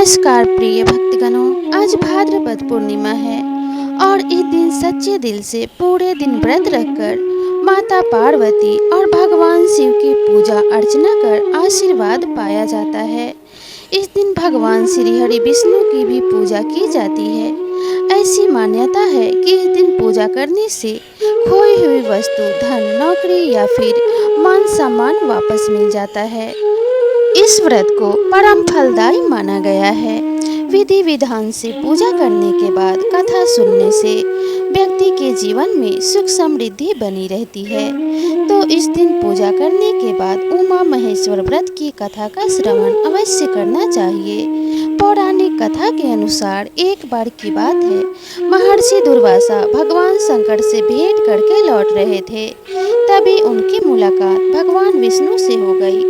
नमस्कार प्रिय भक्तगणों, आज भाद्रपद पूर्णिमा है और इस दिन सच्चे दिल से पूरे दिन व्रत रखकर माता पार्वती और भगवान शिव की पूजा अर्चना कर आशीर्वाद पाया जाता है। इस दिन भगवान श्री हरि विष्णु की भी पूजा की जाती है। ऐसी मान्यता है कि इस दिन पूजा करने से खोई हुई वस्तु, धन, नौकरी या फिर मान सम्मान वापस मिल जाता है। इस व्रत को परम फलदायी माना गया है। विधि विधान से पूजा करने के बाद कथा सुनने से व्यक्ति के जीवन में सुख समृद्धि बनी रहती है। तो इस दिन पूजा करने के बाद उमा महेश्वर व्रत की कथा का श्रवण अवश्य करना चाहिए। पौराणिक कथा के अनुसार एक बार की बात है, महर्षि दुर्वासा भगवान शंकर से भेंट करके लौट रहे थे। तभी उनकी मुलाकात भगवान विष्णु से हो गई।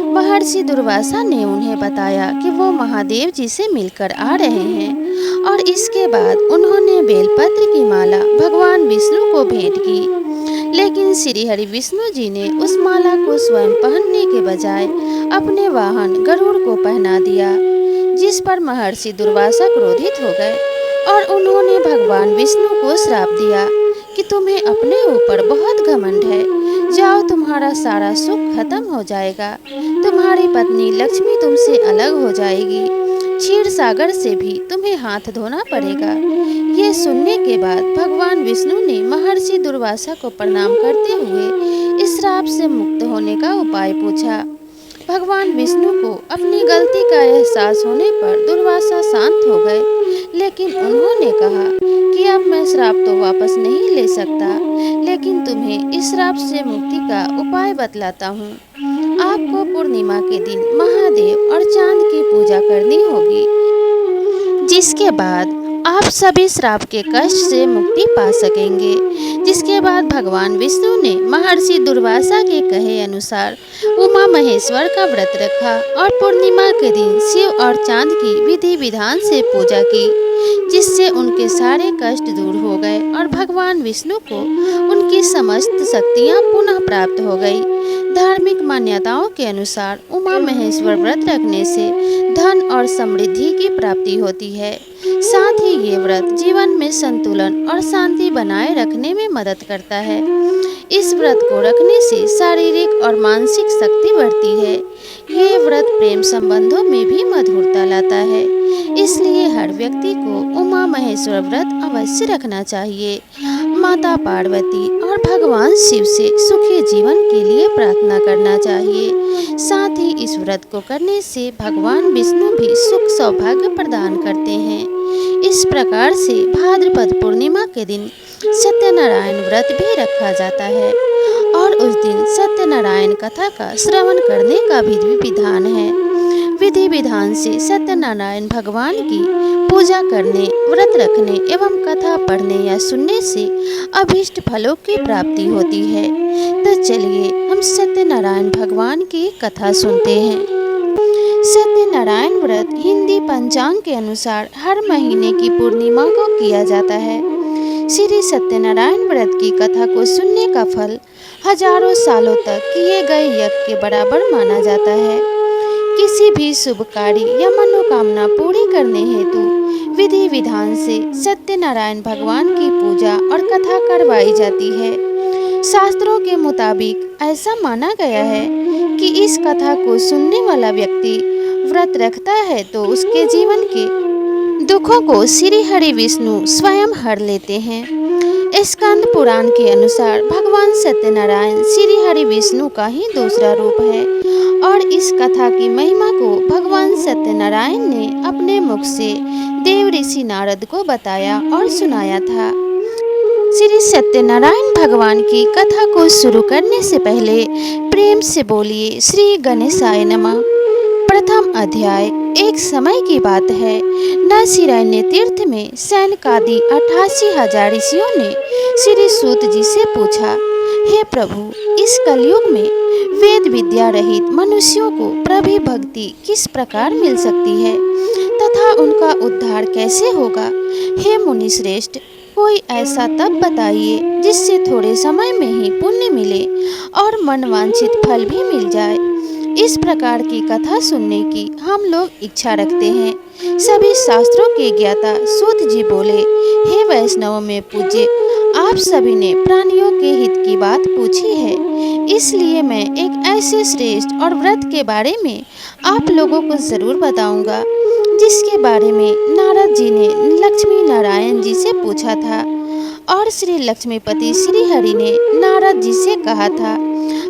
महर्षि दुर्वासा ने उन्हें बताया कि वो महादेव जी से मिलकर आ रहे हैं और इसके बाद उन्होंने बेलपत्र की माला भगवान विष्णु को भेंट की। लेकिन श्री हरि विष्णु जी ने उस माला को स्वयं पहनने के बजाय अपने वाहन गरुड़ को पहना दिया, जिस पर महर्षि दुर्वासा क्रोधित हो गए और उन्होंने भगवान विष्णु को श्राप दिया कि तुम्हें अपने ऊपर बहुत घमंड है, जाओ तुम्हारा सारा सुख खत्म हो जाएगा, तुम्हारी पत्नी लक्ष्मी तुमसे अलग हो जाएगी, क्षीर सागर से भी तुम्हें हाथ धोना पड़ेगा। ये सुनने के बाद भगवान विष्णु ने महर्षि दुर्वासा को प्रणाम करते हुए इस श्राप से मुक्त होने का उपाय पूछा। भगवान विष्णु को अपनी गलती का एहसास होने पर दुर्वासा शांत हो गए, लेकिन उन्होंने कहा कि अब मैं श्राप तो वापस नहीं ले सकता, लेकिन तुम्हें इस श्राप से मुक्ति का उपाय बतलाता हूँ। आपको पूर्णिमा के दिन महादेव और चांद की पूजा करनी होगी, जिसके बाद आप सभी श्राप के कष्ट से मुक्ति पा सकेंगे। जिसके बाद भगवान विष्णु ने महर्षि दुर्वासा के कहे अनुसार उमा महेश्वर का व्रत रखा और पूर्णिमा के दिन शिव और चांद की विधि विधान से पूजा की, जिससे उनके सारे कष्ट दूर हो गए और भगवान विष्णु को उनकी समस्त शक्तियां पुनः प्राप्त हो गई। धार्मिक मान्यताओं के अनुसार उमा महेश्वर व्रत रखने से धन और समृद्धि की प्राप्ति होती है। साथ ही ये व्रत जीवन में संतुलन और शांति बनाए रखने में मदद करता है। इस व्रत को रखने से शारीरिक और मानसिक शक्ति बढ़ती है। ये व्रत प्रेम संबंधों में भी मधुरता लाता है, इसलिए हर व्यक्ति को उमा महेश्वर व्रत अवश्य रखना चाहिए। माता पार्वती और भगवान शिव से सुखी जीवन के लिए प्रार्थना करना चाहिए। साथ ही इस व्रत को करने से भगवान विष्णु भी सुख सौभाग्य प्रदान करते हैं। इस प्रकार से भाद्रपद पूर्णिमा के दिन सत्यनारायण व्रत भी रखा जाता है और उस दिन सत्यनारायण कथा का श्रवण करने का भी विधान है। विधि विधान से सत्यनारायण भगवान की पूजा करने, व्रत रखने एवं कथा पढ़ने या सुनने से अभीष्ट फलों की प्राप्ति होती है। तो चलिए हम सत्यनारायण भगवान की कथा सुनते हैं। सत्यनारायण व्रत हिंदी पंचांग के अनुसार हर महीने की पूर्णिमा को किया जाता है। श्री सत्यनारायण व्रत की कथा को सुनने का फल हजारों सालों तक किए गए यज्ञ के बराबर माना जाता है। किसी भी शुभ कार्य या मनोकामना पूरी करने हेतु विधि विधान से सत्यनारायण भगवान की पूजा और कथा करवाई जाती है। शास्त्रों के मुताबिक ऐसा माना गया है कि इस कथा को सुनने वाला व्यक्ति व्रत रखता है तो उसके जीवन के दुखों को श्री हरि विष्णु स्वयं हर लेते हैं। स्कंद पुराण के अनुसार भगवान सत्यनारायण श्री हरि विष्णु का ही दूसरा रूप है और इस कथा की महिमा को भगवान सत्यनारायण ने अपने मुख से देव ऋषि नारद को बताया और सुनाया था। श्री सत्यनारायण भगवान की कथा को शुरू करने से पहले प्रेम से बोलिए श्री गणेशाय नमः। प्रथम अध्याय। एक समय की बात है, नरसिंह तीर्थ में सैनकादि 88,000 ऋषियों ने श्री सूत जी से पूछा, हे प्रभु, इस कलयुग में वेद विद्या रहित मनुष्यों को प्रभु भक्ति किस प्रकार मिल सकती है तथा उनका उद्धार कैसे होगा? हे मुनि श्रेष्ठ, कोई ऐसा तप बताइए जिससे थोड़े समय में ही पुण्य मिले और मनवांछित फल भी मिल जाए। इस प्रकार की कथा सुनने की हम लोग इच्छा रखते हैं। सभी शास्त्रों के ज्ञाता सूत जी बोले, हे वैष्णव में पूज्य, आप सभी ने प्राणियों के हित की बात पूछी है, इसलिए मैं एक ऐसे श्रेष्ठ और व्रत के बारे में आप लोगों को जरूर बताऊंगा, जिसके बारे में नारद जी ने लक्ष्मी नारायण जी से पूछा था और श्री लक्ष्मीपति श्री हरि ने नारद जी से कहा था।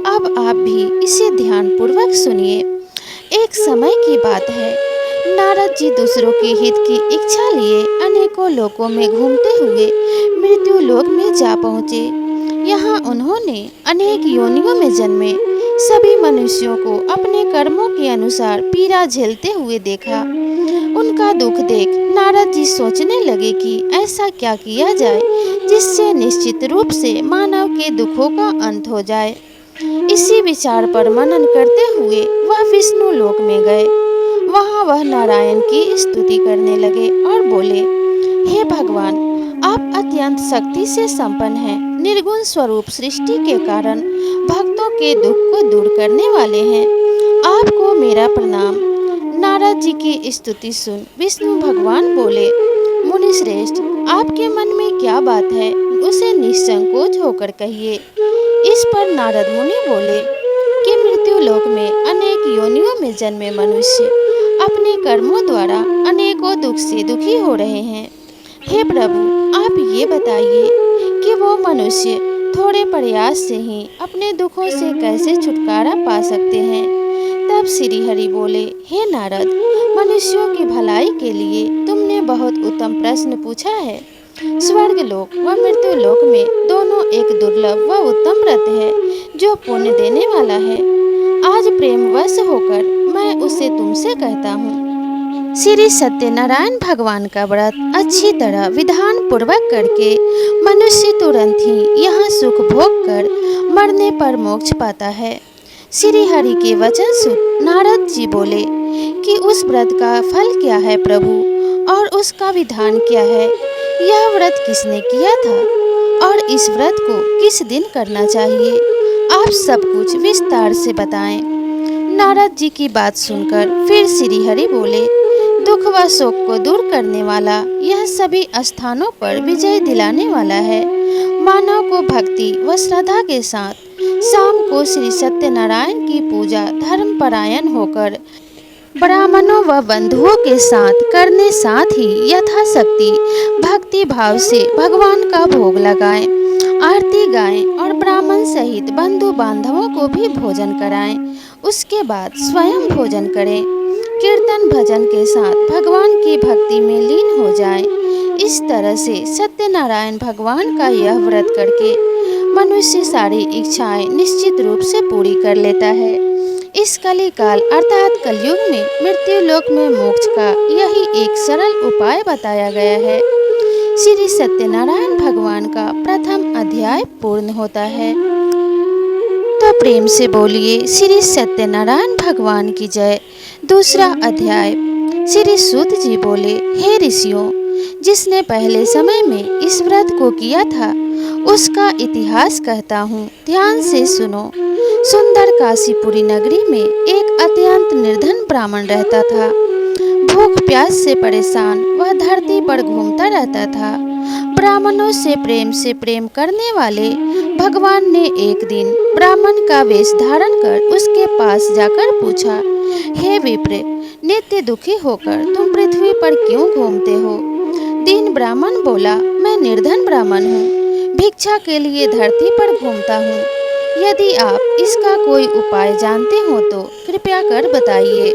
अब आप भी इसे ध्यान पूर्वक सुनिए। एक समय की बात है, नारद जी दूसरों के हित की इच्छा लिए अनेकों लोकों में घूमते हुए मृत्यु लोक में जा पहुँचे। यहाँ उन्होंने अनेक योनियों में जन्मे सभी मनुष्यों को अपने कर्मों के अनुसार पीड़ा झेलते हुए देखा। उनका दुख देख नारद जी सोचने लगे कि ऐसा क्या किया जाए जिससे निश्चित रूप से मानव के दुखों का अंत हो जाए। इसी विचार पर मनन करते हुए वह विष्णु लोक में गए। वहां वह नारायण की स्तुति करने लगे और बोले, हे भगवान, आप अत्यंत शक्ति से संपन्न हैं, निर्गुण स्वरूप सृष्टि के कारण भक्तों के दुख को दूर करने वाले हैं, आपको मेरा प्रणाम। नारद जी की स्तुति सुन विष्णु भगवान बोले, मुनि श्रेष्ठ, आपके मन में क्या बात है, उसे निसंकोच होकर कहिए। इस पर नारद मुनि बोले कि मृत्यु लोक में अनेक योनियों में जन्मे मनुष्य अपने कर्मों द्वारा अनेकों दुख से दुखी हो रहे हैं। हे प्रभु, आप ये बताइए कि वो मनुष्य थोड़े प्रयास से ही अपने दुखों से कैसे छुटकारा पा सकते हैं। तब श्री हरि बोले, हे नारद, मनुष्यों की भलाई के लिए तुमने बहुत उत्तम प्रश्न पूछा है। स्वर्ग लोक व मृत्यु लोक में दोनों एक दुर्लभ व उत्तम व्रत है जो पुण्य देने वाला है। आज प्रेमवश होकर मैं उसे तुमसे कहता हूँ। श्री सत्यनारायण भगवान का व्रत अच्छी तरह विधान पूर्वक करके मनुष्य तुरंत ही यहाँ सुख भोग कर मरने पर मोक्ष पाता है। श्री हरि के वचन सुन नारद जी बोले कि उस व्रत का फल क्या है प्रभु, और उसका विधान क्या है, यह व्रत किसने किया था और इस व्रत को किस दिन करना चाहिए, आप सब कुछ विस्तार से बताएं। नारद जी की बात सुनकर फिर श्री हरि बोले, दुख व शोक को दूर करने वाला यह सभी स्थानों पर विजय दिलाने वाला है। मानव को भक्ति व श्रद्धा के साथ शाम को श्री सत्यनारायण की पूजा धर्म परायण होकर ब्राह्मणों व बंधुओं के साथ करने, साथ ही यथाशक्ति भक्ति भाव से भगवान का भोग लगाएं, आरती गाएं और ब्राह्मण सहित बंधु बांधवों को भी भोजन कराएं। उसके बाद स्वयं भोजन करें। कीर्तन भजन के साथ भगवान की भक्ति में लीन हो जाएं। इस तरह से सत्यनारायण भगवान का यह व्रत करके मनुष्य सारी इच्छाएं निश्चित रूप से पूरी कर लेता है। इस कली काल अर्थात कलयुग में मृत्यु लोक में मोक्ष का यही एक सरल उपाय बताया गया है। श्री सत्यनारायण भगवान का प्रथम अध्याय पूर्ण होता है। तो प्रेम से बोलिए श्री सत्यनारायण भगवान की जय। दूसरा अध्याय। श्री सूत जी बोले, हे ऋषियों, जिसने पहले समय में इस व्रत को किया था उसका इतिहास कहता हूँ, ध्यान से सुनो। सुंदर काशीपुरी नगरी में एक अत्यंत निर्धन ब्राह्मण रहता था। भूख प्यास से परेशान वह धरती पर घूमता रहता था। ब्राह्मणों से प्रेम करने वाले भगवान ने एक दिन ब्राह्मण का वेश धारण कर उसके पास जाकर पूछा, हे विप्र, नित्य दुखी होकर तुम पृथ्वी पर क्यों घूमते हो? दीन ब्राह्मण बोला, मैं निर्धन ब्राह्मण हूँ, भिक्षा के लिए धरती पर घूमता हूँ। यदि आप इसका कोई उपाय जानते हो तो कृपया कर बताइए।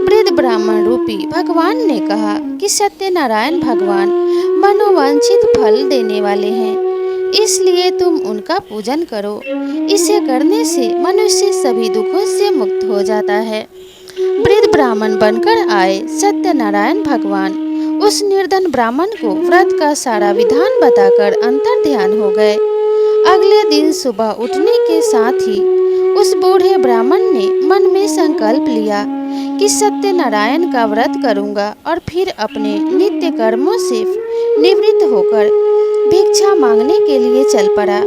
वृद्ध ब्राह्मण रूपी भगवान ने कहा कि सत्यनारायण भगवान मनोवांछित फल देने वाले हैं, इसलिए तुम उनका पूजन करो। इसे करने से मनुष्य सभी दुखों से मुक्त हो जाता है। वृद्ध ब्राह्मण बनकर आए सत्यनारायण भगवान उस निर्धन ब्राह्मण को व्रत का सारा विधान बताकर अंतर ध्यान हो गए। अगले दिन सुबह उठने के साथ ही उस बूढ़े ब्राह्मण ने मन में संकल्प लिया कि सत्यनारायण का व्रत करूंगा और फिर अपने नित्य कर्मों से निवृत्त होकर भिक्षा मांगने के लिए चल पड़ा।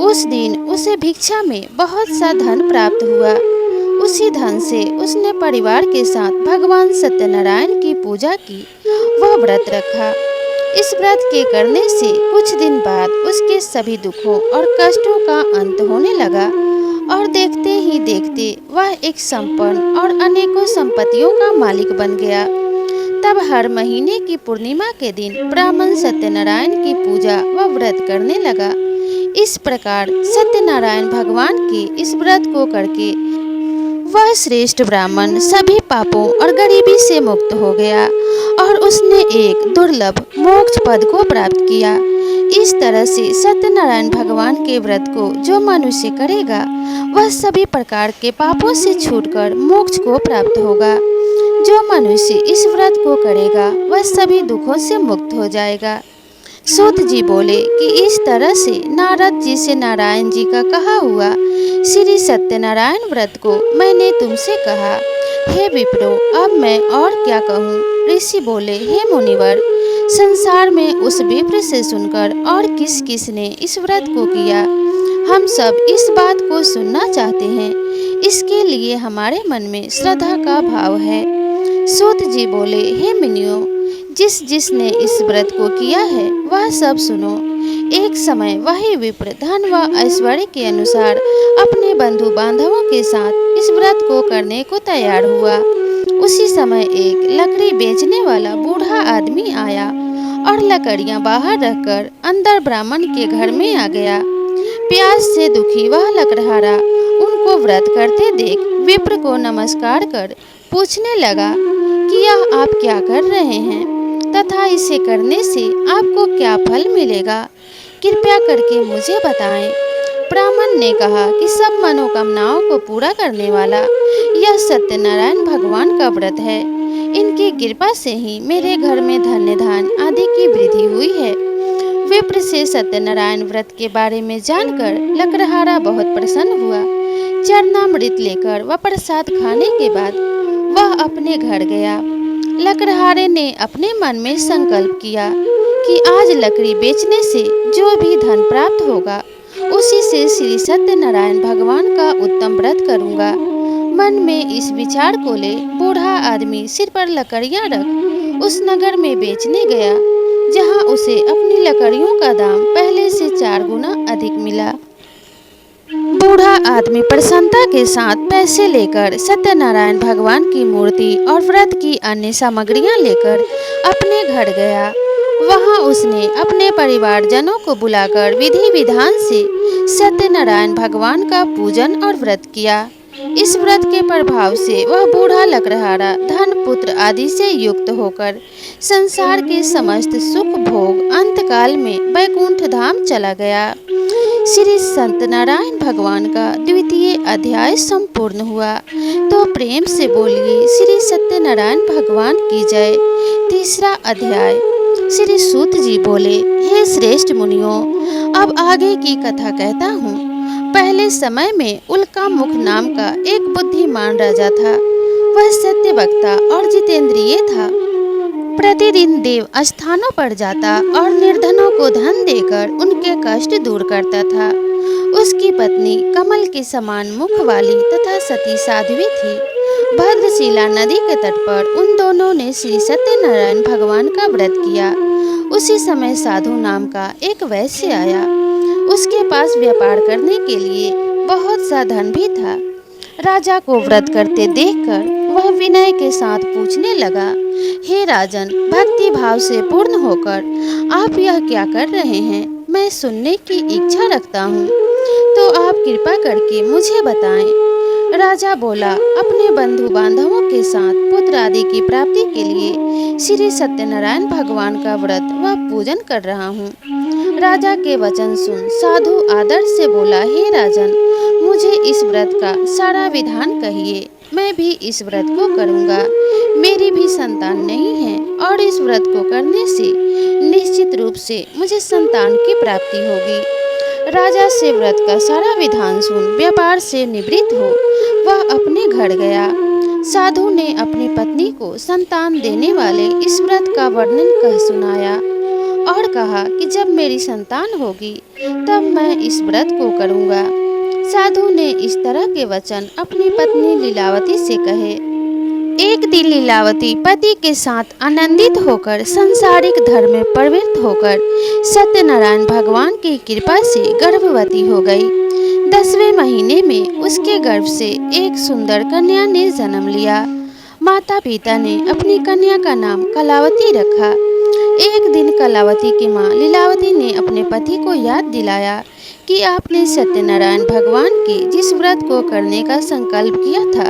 उस दिन उसे भिक्षा में बहुत सा धन प्राप्त हुआ। उसी धन से उसने परिवार के साथ भगवान सत्यनारायण की पूजा की, वह व्रत रखा। इस व्रत के करने से कुछ दिन बाद उसके सभी दुखों और कष्टों का अंत होने लगा और देखते ही देखते वह एक संपन्न और अनेकों संपत्तियों का मालिक बन गया। तब हर महीने की पूर्णिमा के दिन ब्राह्मण सत्यनारायण की पूजा व व्रत करने लगा। इस प्रकार सत्यनारायण भगवान के इस व्रत को करके वह श्रेष्ठ ब्राह्मण सभी पापों और गरीबी से मुक्त हो गया और उसने एक दुर्लभ मोक्ष पद को प्राप्त किया। इस तरह से सत्यनारायण भगवान के व्रत को जो मनुष्य करेगा वह सभी प्रकार के पापों से छूटकर मोक्ष को प्राप्त होगा। जो मनुष्य इस व्रत को करेगा वह सभी दुखों से मुक्त हो जाएगा। सूत जी बोले कि इस तरह से नारद जी से नारायण जी का कहा हुआ श्री सत्यनारायण व्रत को मैंने तुमसे कहा। हे विप्रो, अब मैं और क्या कहूँ। ऋषि बोले, हे मुनिवर, संसार में उस विप्र से सुनकर और किस किस ने इस व्रत को किया, हम सब इस बात को सुनना चाहते हैं। इसके लिए हमारे मन में श्रद्धा का भाव है। सूत जी बोले, हे मुनियों, जिसने इस व्रत को किया है वह सब सुनो। एक समय वही विप्र धन व ऐश्वर्य के अनुसार अपने बंधु बांधवों के साथ इस व्रत को करने को तैयार हुआ। उसी समय एक लकड़ी बेचने वाला बूढ़ा आदमी आया और लकड़ियां बाहर रखकर अंदर ब्राह्मण के घर में आ गया। प्यास से दुखी वह लकड़हारा उनको व्रत करते देख विप्र को नमस्कार कर पूछने लगा कि यह आप क्या कर रहे हैं तथा इसे करने से आपको क्या फल मिलेगा, कृपया करके मुझे बताएं। ब्राह्मण ने कहा कि सब मनोकामनाओं को पूरा करने वाला यह सत्यनारायण भगवान का व्रत है। इनकी कृपा से ही मेरे घर में धन्य धान आदि की वृद्धि हुई है। विप्र से सत्यनारायण व्रत के बारे में जानकर लकड़हारा बहुत प्रसन्न हुआ। चरणामृत लेकर व प्रसाद खाने के बाद वह अपने घर गया। लकड़हारे ने अपने मन में संकल्प किया कि आज लकड़ी बेचने से जो भी धन प्राप्त होगा उसी से श्री सत्यनारायण भगवान का उत्तम व्रत करूंगा। मन में इस विचार को ले बूढ़ा आदमी सिर पर लकड़ियां रख उस नगर में बेचने गया, जहां उसे अपनी लकड़ियों का दाम पहले से 4 गुना अधिक मिला। बूढ़ा आदमी प्रसन्नता के साथ पैसे लेकर सत्यनारायण भगवान की मूर्ति और व्रत की अन्य सामग्रियां लेकर अपने घर गया। वहां उसने अपने परिवारजनों को बुलाकर विधि विधान से सत्यनारायण भगवान का पूजन और व्रत किया। इस व्रत के प्रभाव से वह बूढ़ा लकड़हारा धन पुत्र आदि से युक्त होकर संसार के समस्त सुख भोग अंतकाल में वैकुंठ धाम चला गया। श्री सत्यनारायण भगवान का द्वितीय अध्याय संपूर्ण हुआ। तो प्रेम से बोलिए श्री सत्यनारायण भगवान की जय। तीसरा अध्याय। श्री सूत जी बोले, हे श्रेष्ठ मुनियों, अब आगे की कथा कहता हूँ। पहले समय में उल्का मुख नाम का एक बुद्धिमान राजा था। वह सत्यवक्ता और जितेंद्रिय था। प्रतिदिन देव स्थानों पर जाता और निर्धनों को धन देकर उनके कष्ट दूर करता था। उसकी पत्नी कमल के समान मुख वाली तथा सती साध्वी थी। भद्रशिला नदी के तट पर उन दोनों ने श्री सत्यनारायण भगवान का व्रत किया। उसी समय साधु नाम का एक वैश्य आया। उसके पास व्यापार करने के लिए बहुत सा धन भी था। राजा को व्रत करते देखकर वह विनय के साथ पूछने लगा, हे राजन, भक्ति भाव से पूर्ण होकर आप यह क्या कर रहे हैं? मैं सुनने की इच्छा रखता हूँ, तो आप कृपा करके मुझे बताएं। राजा बोला, अपने बंधु बांधवों के साथ पुत्र आदि की प्राप्ति के लिए श्री सत्यनारायण भगवान का व्रत व पूजन कर रहा हूँ। राजा के वचन सुन साधु आदर से बोला, हे राजन, मुझे इस व्रत का सारा विधान कहिए। मैं भी इस व्रत को करूँगा। मेरी भी संतान नहीं है और इस व्रत को करने से निश्चित रूप से मुझे संतान की प्राप्ति होगी। राजा से व्रत का सारा विधान सुन व्यापार से निवृत्त हो वह अपने घर गया। साधु ने अपनी पत्नी को संतान देने वाले इस व्रत का वर्णन कह सुनाया और कहा कि जब मेरी संतान होगी तब मैं इस व्रत को करूँगा। साधु ने इस तरह के वचन अपनी पत्नी लीलावती से कहे। एक दिन लीलावती पति के साथ आनंदित होकर सांसारिक धर्म में प्रवृत्त होकर सत्यनारायण भगवान की कृपा से गर्भवती हो गई। 10वें महीने में उसके गर्भ से एक सुंदर कन्या ने जन्म लिया। माता पिता ने अपनी कन्या का नाम कलावती रखा। एक दिन कलावती की माँ लीलावती ने अपने पति को याद दिलाया कि आपने सत्यनारायण भगवान के जिस व्रत को करने का संकल्प किया था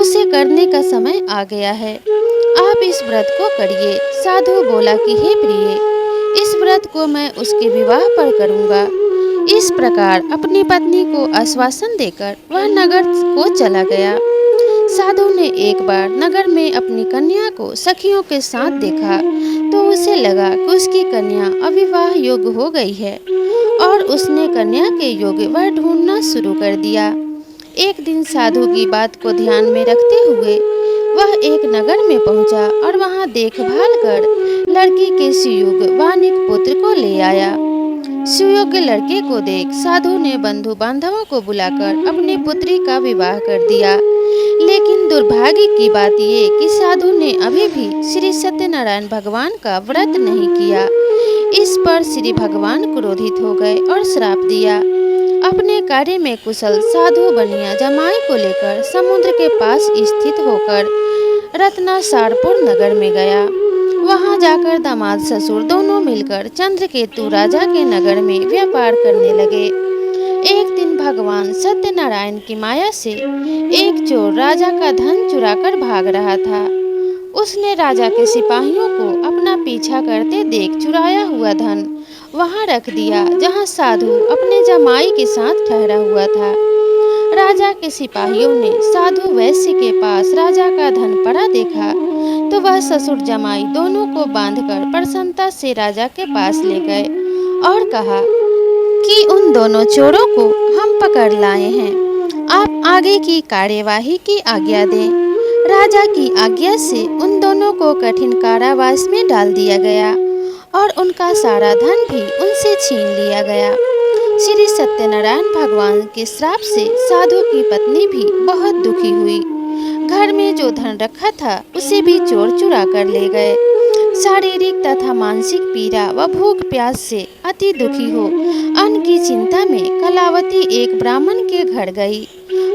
उसे करने का समय आ गया है। आप इस व्रत को करिए। साधु बोला कि हे प्रिय, इस व्रत को मैं उसके विवाह पर करूँगा। इस प्रकार अपनी पत्नी को आश्वासन देकर वह नगर को चला गया। साधु ने एक बार नगर में अपनी कन्या को सखियों के साथ देखा तो उसे लगा कि उसकी कन्या अविवाह योग्य हो गई है और उसने कन्या के योग्य वर ढूंढना शुरू कर दिया। एक दिन साधु की बात को ध्यान में रखते हुए वह एक नगर में पहुंचा और वहां देखभाल कर लड़की के सुयोग्य वानिक पुत्र को ले आया। सुयोग्य लड़के को देख साधु ने बंधु बांधवों को बुलाकर अपनी पुत्री का विवाह कर दिया। लेकिन दुर्भाग्य की बात ये कि साधु ने अभी भी श्री सत्यनारायण भगवान का व्रत नहीं किया। इस पर श्री भगवान क्रोधित हो गए और श्राप दिया। अपने कार्य में कुशल साधु बनिया जमाई को लेकर समुद्र के पास स्थित होकर रत्नासारपुर नगर में गया। वहां जाकर दामाद ससुर दोनों मिलकर चंद्रकेतु राजा के नगर में व्यापार करने लगे। एक दिन भगवान सत्यनारायण की माया से एक चोर राजा का धन चुराकर भाग रहा था। उसने राजा के सिपाहियों को अपना पीछा करते देख चुराया हुआ धन वहां रख दिया जहां साधु अपने जमाई के साथ ठहरा हुआ था। राजा के सिपाहियों ने साधु वैश्य के पास राजा का धन पड़ा देखा तो वह ससुर जमाई दोनों को बांधकर प्रसन्नता से राजा के पास ले गए और कहा कि उन दोनों चोरों को हम पकड़ लाए हैं, आप आगे की कार्यवाही की आज्ञा दें। राजा की आज्ञा से उन दोनों को कठिन कारावास में डाल दिया गया और उनका सारा धन भी उनसे छीन लिया गया। श्री सत्यनारायण भगवान के श्राप से साधु की पत्नी भी बहुत दुखी हुई। घर में जो धन रखा था उसे भी चोर चुरा कर ले गए। शारीरिक तथा मानसिक पीड़ा व भूख प्यास से अति दुखी हो अन्न की चिंता में कलावती एक ब्राह्मण के घर गई।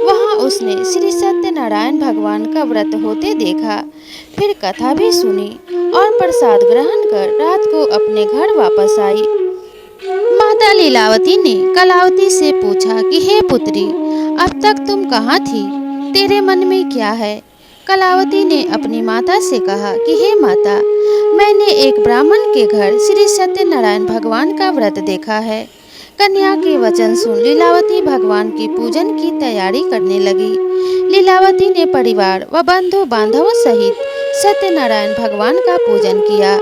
वहां उसने श्री सत्यनारायण भगवान का व्रत होते देखा, फिर कथा भी सुनी और प्रसाद ग्रहण कर रात को अपने घर वापस आई। माता लीलावती ने कलावती से पूछा कि हे पुत्री, अब तक तुम कहाँ थी? तेरे मन में क्या है? कलावती ने अपनी माता से कहा कि हे माता, मैंने एक ब्राह्मण के घर श्री सत्यनारायण भगवान का व्रत देखा है। कन्या के वचन सुन लीलावती भगवान की पूजन की तैयारी करने लगी। लीलावती ने परिवार व बंधु बांधवों सहित सत्यनारायण भगवान का पूजन किया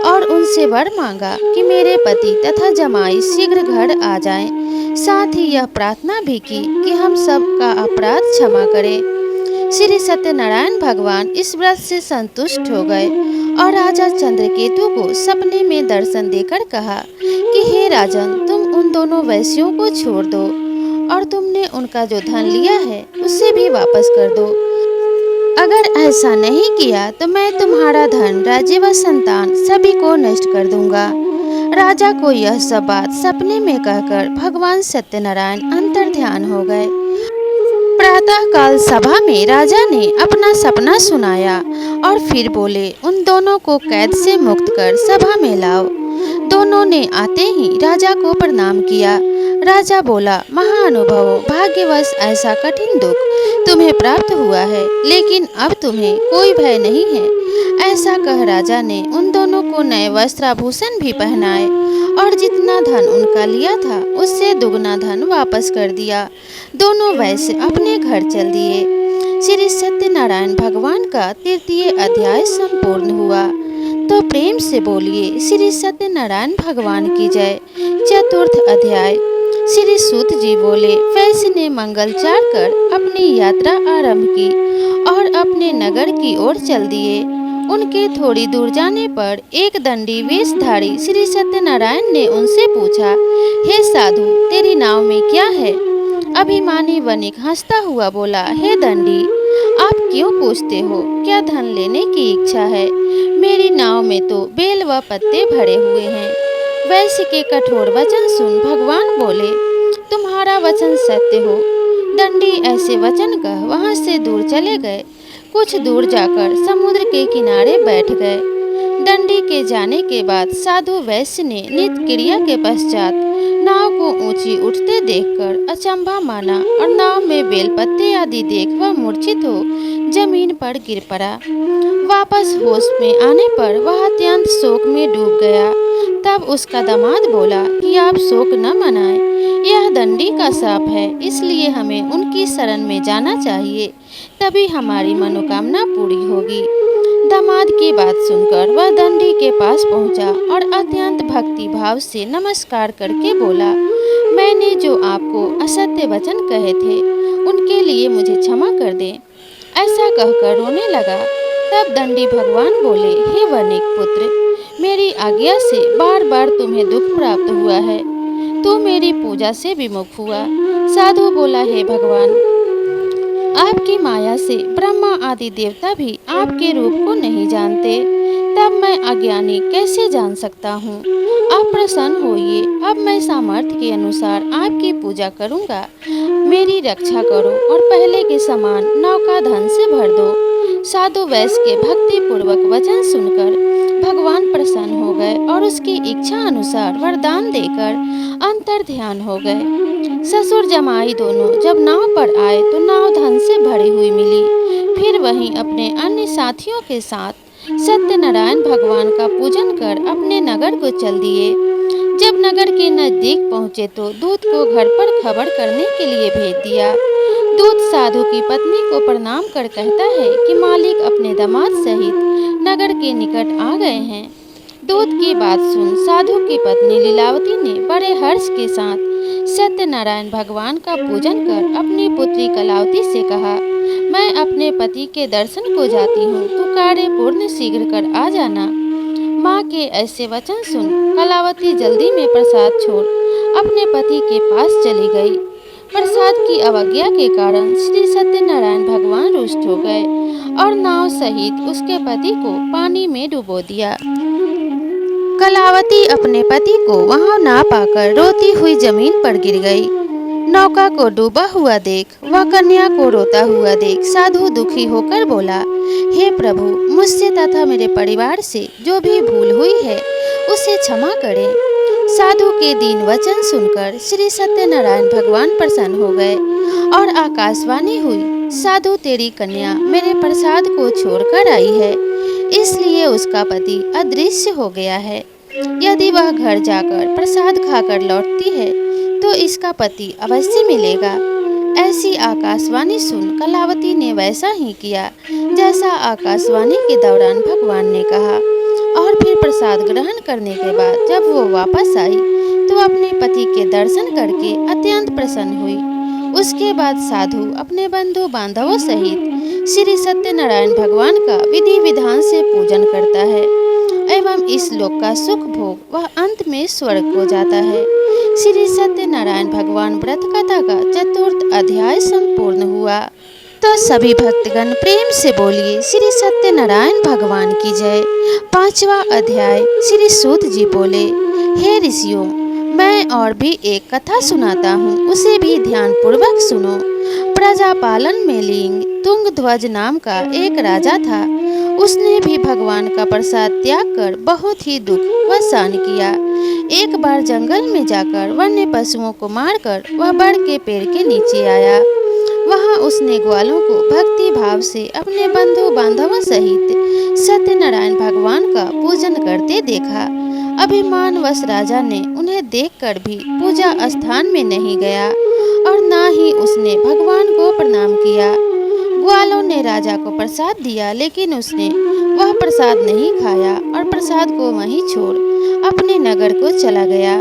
और उनसे वर मांगा कि मेरे पति तथा जमाई शीघ्र घर आ जाएं। साथ ही यह प्रार्थना भी की कि हम सब का अपराध क्षमा करें। श्री सत्यनारायण भगवान इस व्रत से संतुष्ट हो गए और राजा चंद्रकेतु को सपने में दर्शन देकर कहा कि हे राजन, तुम उन दोनों वैश्यों को छोड़ दो और तुमने उनका जो धन लिया है उसे भी वापस कर दो। अगर ऐसा नहीं किया तो मैं तुम्हारा धन, राज्य व संतान सभी को नष्ट कर दूंगा। राजा को यह सब बात सपने में कहकर भगवान सत्यनारायण अंतर ध्यान हो गए। प्रातः काल सभा में राजा ने अपना सपना सुनाया और फिर बोले, उन दोनों को कैद से मुक्त कर सभा में लाओ। दोनों ने आते ही राजा को प्रणाम किया। राजा बोला, महाअनुभवो, भाग्यवश ऐसा कठिन दुख तुम्हें प्राप्त हुआ है, लेकिन अब तुम्हें कोई भय नहीं है। ऐसा कह राजा ने उन दोनों को नए वस्त्राभूषण भी पहनाए और जितना धन उनका लिया था उससे दुगना धन वापस कर दिया। दोनों वैश्य अपने घर चल दिए। श्री सत्यनारायण भगवान का 3य अध्याय संपूर्ण हुआ। तो प्रेम से बोलिए श्री सत्यनारायण भगवान की जय। 4th अध्याय। श्री सूत जी बोले, वैश्य ने मंगलचार कर अपनी यात्रा आरंभ की और अपने नगर की ओर चल दिए। उनके थोड़ी दूर जाने पर एक दंडी वेशधारी श्री सत्यनारायण ने उनसे पूछा, हे साधु, तेरी नाव में क्या है? अभिमानी वणिक हंसता हुआ बोला, हे दंडी, आप क्यों पूछते हो? क्या धन लेने की इच्छा है? मेरी नाव में तो बेल व पत्ते भरे हुए हैं। वैश्य के कठोर वचन सुन भगवान बोले, तुम्हारा वचन सत्य हो। दंडी ऐसे वचन कह वहां से दूर चले गए। कुछ दूर जाकर समुद्र के किनारे बैठ गए। दंडी के जाने के बाद साधु वैश्य ने नित्य क्रिया के पश्चात नाव को ऊंची उठते देखकर अचंभा माना और नाव में बेलपत्ते आदि देख वह मूर्छित हो जमीन पर गिर पड़ा। वापस होश में आने पर वह अत्यंत शोक में डूब गया। तब उसका दामाद बोला कि आप शोक न मनाएं, यह दंडी का शाप है, इसलिए हमें उनकी शरण में जाना चाहिए, तभी हमारी मनोकामना पूरी होगी। दामाद की बात सुनकर वह दंडी के पास पहुंचा और अत्यंत भक्ति भाव से नमस्कार करके बोला, मैंने जो आपको असत्य वचन कहे थे उनके लिए मुझे क्षमा कर दें। ऐसा कहकर रोने लगा। तब दंडी भगवान बोले, हे वणिक पुत्र, मेरी आज्ञा से बार बार तुम्हें दुख प्राप्त हुआ है, तू मेरी पूजा से विमुख हुआ। साधु बोला, हे भगवान, आपकी माया से ब्रह्मा आदि देवता भी आपके रूप को नहीं जानते, तब मैं अज्ञानी कैसे जान सकता हूँ? आप प्रसन्न होइए, अब मैं सामर्थ्य के अनुसार आपकी पूजा करूँगा। मेरी रक्षा करो और पहले के समान नौका धन से भर दो। साधु वैश्य के भक्ति पूर्वक वचन सुनकर भगवान प्रसन्न हो गए और उसकी इच्छा अनुसार वरदान देकर अंतर ध्यान हो गए। ससुर जमाई दोनों जब नाव पर आए तो नाव धन से भरी हुई मिली। फिर वहीं अपने अन्य साथियों के साथ सत्यनारायण भगवान का पूजन कर अपने नगर को चल दिए। जब नगर के नजदीक पहुंचे तो दूत को घर पर खबर करने के लिए भेज दिया। दूत साधु की पत्नी को प्रणाम कर कहता है कि मालिक अपने दामाद सहित नगर के निकट आ गए हैं। दूत की बात सुन साधु की पत्नी लीलावती ने बड़े हर्ष के साथ सत्यनारायण भगवान का पूजन कर अपनी पुत्री कलावती से कहा, मैं अपने पति के दर्शन को जाती हूँ, तू कार्य पूर्ण शीघ्र कर आ जाना। माँ के ऐसे वचन सुन कलावती जल्दी में प्रसाद छोड़ अपने पति के पास चली गई। प्रसाद की अवज्ञा के कारण श्री सत्यनारायण भगवान रुष्ट हो गए और नाव सहित उसके पति को पानी में डुबो दिया। कलावती अपने पति को वहां ना पाकर रोती हुई जमीन पर गिर गई। नौका को डूबा हुआ देख वह कन्या को रोता हुआ देख साधु दुखी होकर बोला, हे प्रभु, मुझसे तथा मेरे परिवार से जो भी भूल हुई है उसे क्षमा करें। साधु के दीन वचन सुनकर श्री सत्यनारायण भगवान प्रसन्न हो गए और आकाशवाणी हुई, साधु तेरी कन्या मेरे प्रसाद को छोड़कर आई है, इसलिए उसका पति अदृश्य हो गया है। यदि वह घर जाकर प्रसाद खाकर लौटती है तो इसका पति अवश्य मिलेगा। ऐसी आकाशवाणी सुन कलावती ने वैसा ही किया जैसा आकाशवाणी के दौरान भगवान ने कहा और फिर प्रसाद ग्रहण करने के बाद जब वो वापस आई तो अपने पति के दर्शन करके अत्यंत प्रसन्न हुई। उसके बाद साधु अपने बंधु बांधवों सहित श्री सत्यनारायण भगवान का विधि विधान से पूजन करता है एवं इस लोक का सुख भोग वह अंत में स्वर्ग को जाता है। श्री सत्यनारायण भगवान व्रत कथा का 4th अध्याय संपूर्ण हुआ। तो सभी भक्तगण प्रेम से बोलिए श्री सत्यनारायण भगवान की जय। 5वां अध्याय। श्री सूत जी बोले, हे ऋषियों, मैं और भी एक कथा सुनाता हूँ, उसे भी ध्यान पूर्वक सुनो। प्रजापालन में लिंग तुंगध्वज नाम का एक राजा था। उसने भी भगवान का प्रसाद त्याग कर बहुत ही दुख व सहन किया। एक बार जंगल में जाकर वन्य पशुओं को मारकर वह बड़ के पेड़ के नीचे आया। वहां उसने ग्वालों को भक्ति भाव से अपने बंधु बांधवों सहित सत्यनारायण भगवान का पूजन करते देखा। अभिमानवश राजा ने उन्हें देखकर भी पूजा स्थान में नहीं गया और ना ही उसने भगवान को प्रणाम किया। ग्वालों ने राजा को प्रसाद दिया, लेकिन उसने वह प्रसाद नहीं खाया और प्रसाद को वहीं छोड़ अपने नगर को चला गया।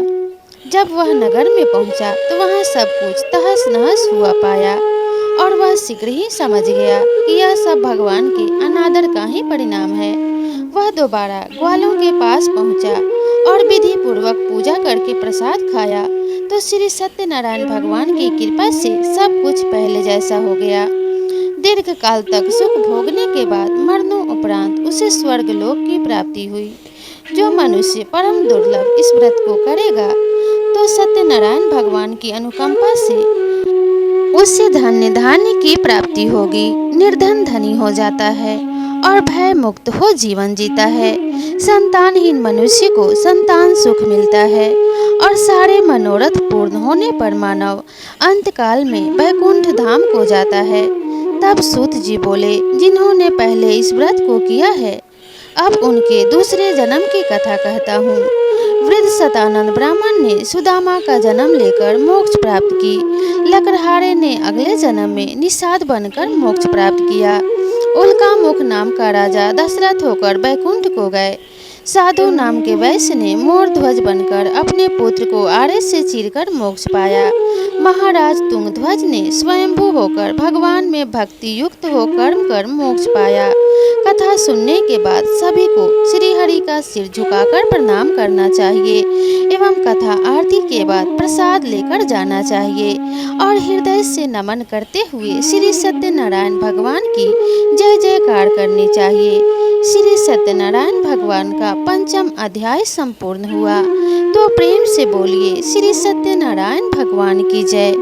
जब वह नगर में पहुंचा तो वहां सब कुछ तहस नहस हुआ पाया और वह शीघ्र ही समझ गया कि यह सब भगवान के अनादर का ही परिणाम है। वह दोबारा ग्वालों के पास पहुंचा और विधि पूर्वक पूजा करके प्रसाद खाया। तो श्री सत्यनारायण भगवान की कृपा से सब कुछ पहले जैसा हो गया। दीर्घ काल तक सुख भोगने के बाद मरणों उपरांत उसे स्वर्ग लोक की प्राप्ति हुई। जो मनुष्य परम दुर्लभ इस व्रत को करेगा तो सत्यनारायण भगवान की अनुकंपा से उसे धन्य धान्य की प्राप्ति होगी, निर्धन धनी हो जाता है और भय मुक्त हो जीवन जीता है। संतानहीन मनुष्य को संतान सुख मिलता है और सारे मनोरथ पूर्ण होने पर मानव अंतकाल में वैकुंठ धाम को जाता है। तब सूत जी बोले, जिन्होंने पहले इस व्रत को किया है अब उनके दूसरे जन्म की कथा कहता हूँ। वृद्ध सतानंद ब्राह्मण ने सुदामा का जन्म लेकर मोक्ष प्राप्त की। लकड़हारे ने अगले जन्म में निषाद बनकर मोक्ष प्राप्त किया। उल्कामुख नाम का राजा दशरथ होकर बैकुंठ को गए। साधु नाम के वैश्य ने मोर ध्वज बनकर अपने पुत्र को आड़े से चीरकर मोक्ष पाया। महाराज तुंगध्वज ने स्वयंभू होकर भगवान में भक्ति युक्त हो कर्म कर मोक्ष पाया। कथा सुनने के बाद सभी को श्री हरि का सिर झुकाकर प्रणाम करना चाहिए एवं कथा आरती के बाद प्रसाद लेकर जाना चाहिए और हृदय से नमन करते हुए श्री सत्यनारायण भगवान की जय जयकार करनी चाहिए। श्री सत्यनारायण भगवान का 5वां अध्याय संपूर्ण हुआ। तो प्रेम से बोलिए श्री सत्यनारायण भगवान की जय।